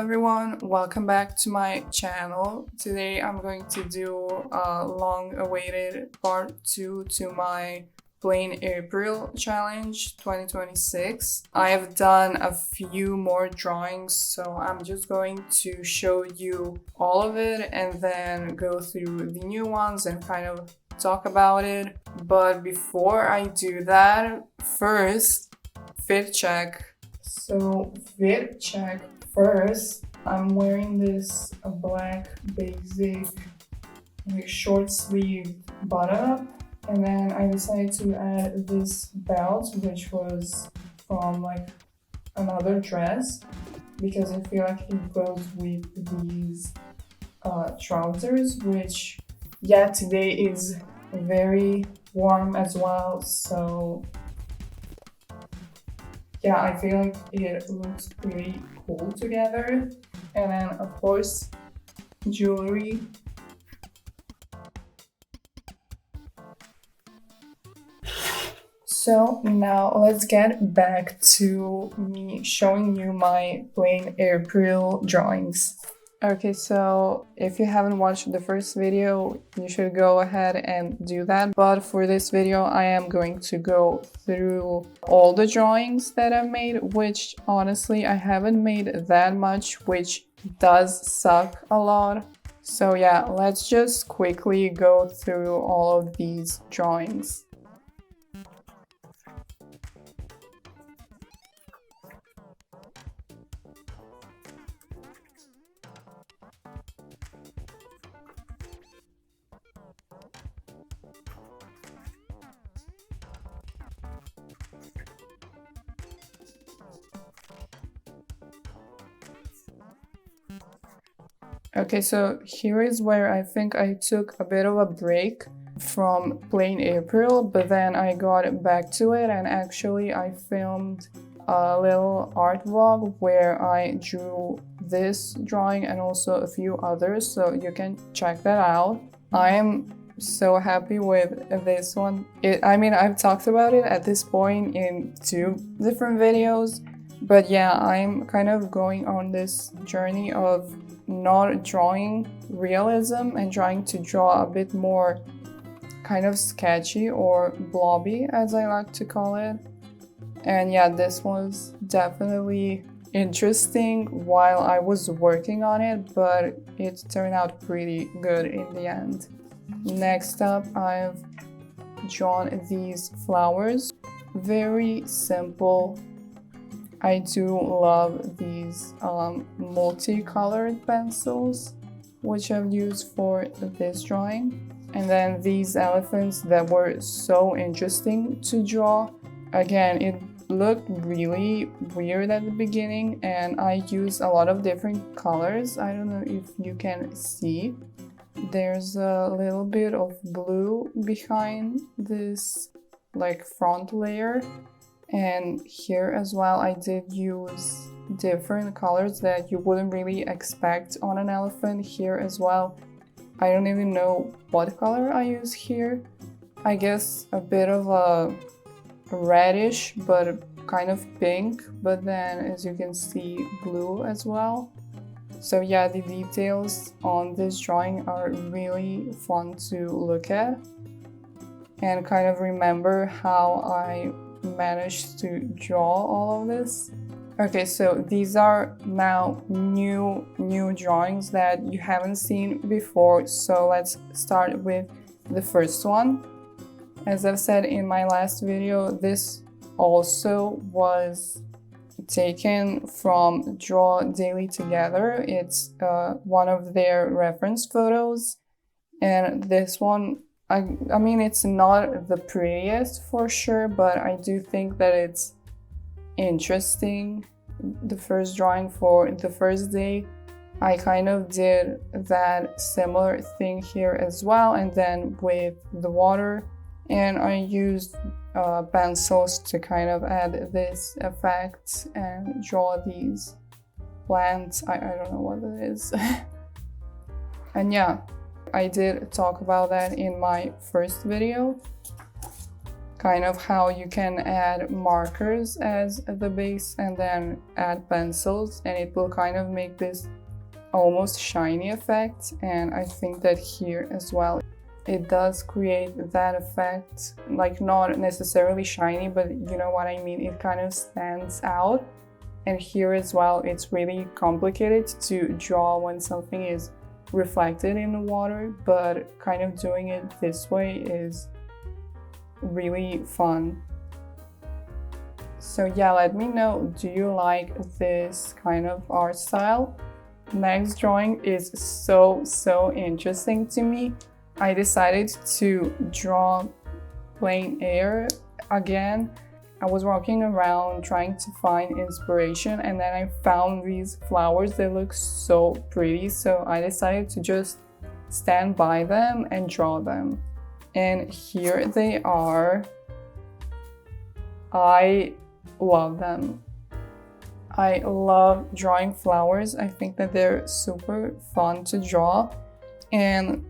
everyone, welcome back to my channel. Today I'm going to do a long-awaited part 2 to my PleinAirpril challenge 2026. I have done a few more drawings, so I'm just going to show you all of it and then go through the new ones and kind of talk about it. But before I do that, first, fit check. So fit check first. I'm wearing this black basic short sleeve button up, and then I decided to add this belt, which was from another dress, because I feel like it goes with these trousers, which today is very warm as well, so I feel like it looks pretty cool together. And then of course, jewelry. So now let's get back to me showing you my PleinAirpril drawings. Okay, so if you haven't watched the first video, you should go ahead and do that. But for this video, I am going to go through all the drawings that I've made, which honestly, I haven't made that much, which does suck a lot. So yeah, let's just quickly go through all of these drawings. Okay, so here is where I think I took a bit of a break from PleinAirpril, but then I got back to it, and actually I filmed a little art vlog where I drew this drawing and also a few others, so you can check that out. I am so happy with this one. I've talked about it at this point in 2 different videos, but yeah, I'm kind of going on this journey of not drawing realism and trying to draw a bit more kind of sketchy or blobby, as I like to call it. And yeah, this was definitely interesting while I was working on it, but it turned out pretty good in the end. Next up, I've drawn these flowers. Very simple. I do love these multicolored pencils, which I've used for this drawing. And then these elephants that were so interesting to draw. Again, it looked really weird at the beginning, and I used a lot of different colors. I don't know if you can see. There's a little bit of blue behind this front layer. And here as well, I did use different colors that you wouldn't really expect on an elephant here as well. I don't even know what color I use here. I guess a bit of a reddish, but kind of pink, but then as you can see, blue as well. So yeah, the details on this drawing are really fun to look at and kind of remember how I managed to draw all of this. Okay, so these are now new drawings that you haven't seen before, so let's start with the first one. As I've said in my last video, this also was taken from Draw Daily Together. It's one of their reference photos, and this one, I mean, it's not the prettiest for sure, but I do think that it's interesting. The first drawing for the first day, I kind of did that similar thing here as well, and then with the water, and I used pencils to kind of add this effect and draw these plants. I don't know what it is. And yeah, I did talk about that in my first video. kind of how you can add markers as the base and then add pencils, and it will kind of make this almost shiny effect. And I think that here as well it does create that effect, like not necessarily shiny, but you know what I mean, it kind of stands out. And here as well, it's really complicated to draw when something is reflected in the water, but kind of doing it this way is really fun. So yeah, let me know, do you like this kind of art style? Next drawing is so interesting to me. I decided to draw plein air again. I was walking around trying to find inspiration, and then I found these flowers. They look so pretty, so I decided to just stand by them and draw them. And here they are. I love them. I love drawing flowers. I think that they're super fun to draw, and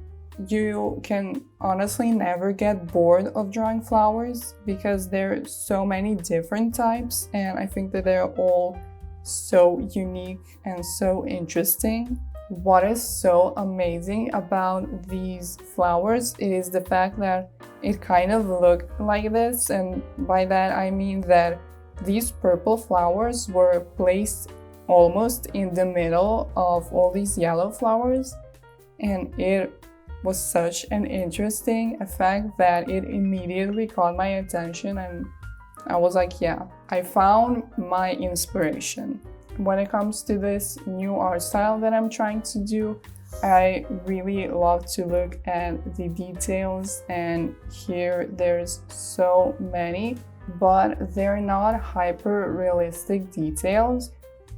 you can honestly never get bored of drawing flowers because there are so many different types, and I think that they're all so unique and so interesting. What is so amazing about these flowers is the fact that it kind of looked like this, and by that I mean that these purple flowers were placed almost in the middle of all these yellow flowers, and it was such an interesting effect that it immediately caught my attention, and I was like, yeah, I found my inspiration. When it comes to this new art style that I'm trying to do, I really love to look at the details, and here there's so many, but they're not hyper realistic details.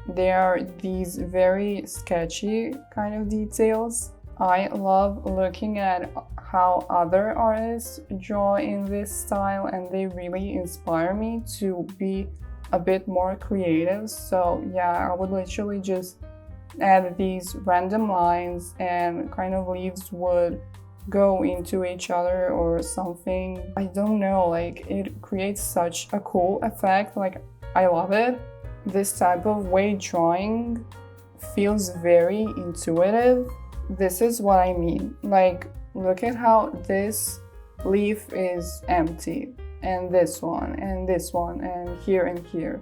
They are these very sketchy kind of details. I love looking at how other artists draw in this style, and they really inspire me to be a bit more creative. So yeah, I would literally just add these random lines, and kind of leaves would go into each other or something. I don't know, like it creates such a cool effect. Like, I love it. This type of way drawing feels very intuitive. This is what I mean. Like, look at how this leaf is empty, and this one, and this one, and here.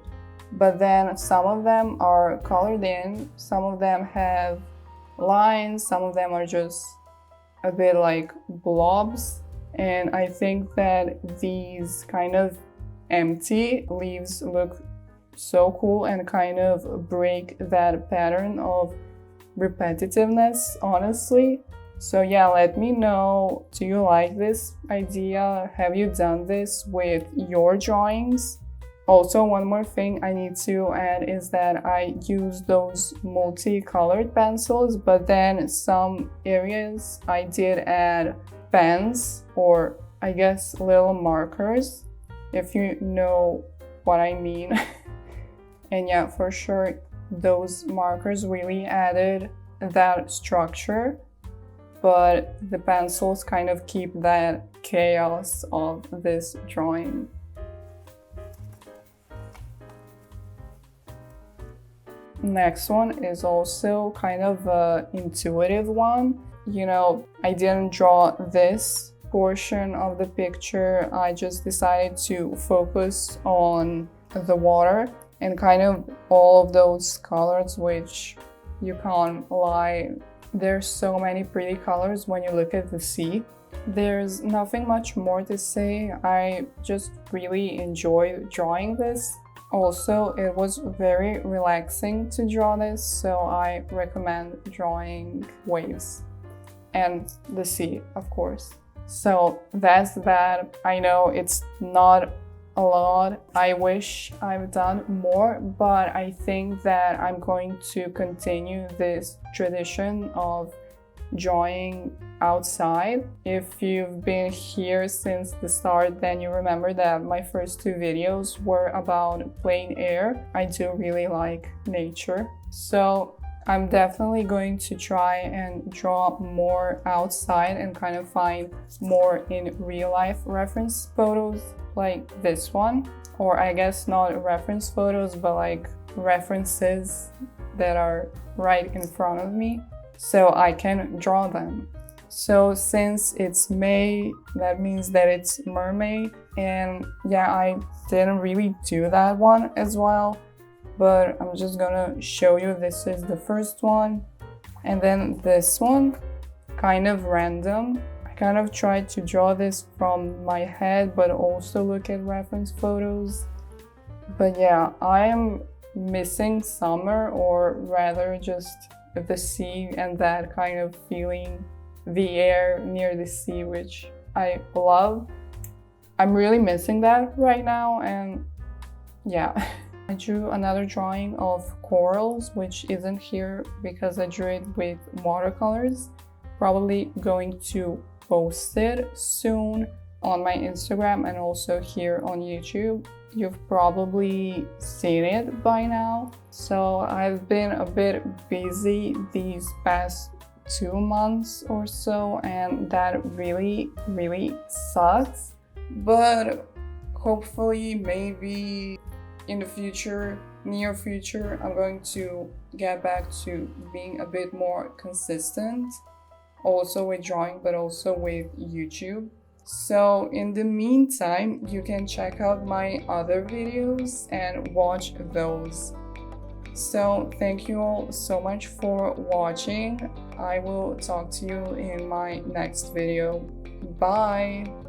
But then some of them are colored in, some of them have lines, some of them are just a bit like blobs. And I think that these kind of empty leaves look so cool and kind of break that pattern of repetitiveness, honestly. So yeah, let me know, do you like this idea? Have you done this with your drawings? Also, one more thing I need to add is that I use those multicolored pencils, but then some areas I did add pens, or I guess little markers, if you know what I mean. And yeah, for sure, those markers really added that structure, but the pencils kind of keep that chaos of this drawing. Next one is also kind of an intuitive one. You know, I didn't draw this portion of the picture. I just decided to focus on the water and kind of all of those colors, which you can't lie, there's so many pretty colors when you look at the sea. There's nothing much more to say. I just really enjoyed drawing this. Also, it was very relaxing to draw this, so I recommend drawing waves and the sea, of course. So that's that. I know it's not a lot. I wish I've done more, but I think that I'm going to continue this tradition of drawing outside. If you've been here since the start, then you remember that my first two videos were about plein air. I do really like nature, so I'm definitely going to try and draw more outside and kind of find more in real life reference photos. like this one, or I guess not reference photos, but like references that are right in front of me, so I can draw them. So since it's May, that means that it's mermaid, and yeah, I didn't really do that one as well, but I'm just gonna show you. This is the first one, and then this one, kind of random. I kind of tried to draw this from my head, but also look at reference photos. But yeah, I am missing summer, or rather just the sea and that kind of feeling, the air near the sea, which I love. I'm really missing that right now, and yeah. I drew another drawing of corals, which isn't here because I drew it with watercolors. Probably going to post it soon on my Instagram and also here on YouTube. You've probably seen it by now. So I've been a bit busy these past 2 months or so, and that really sucks. But hopefully, maybe in the future, near future, I'm going to get back to being a bit more consistent, also with drawing, but also with YouTube. So in the meantime, you can check out my other videos and watch those. So thank you all so much for watching. I will talk to you in my next video. Bye!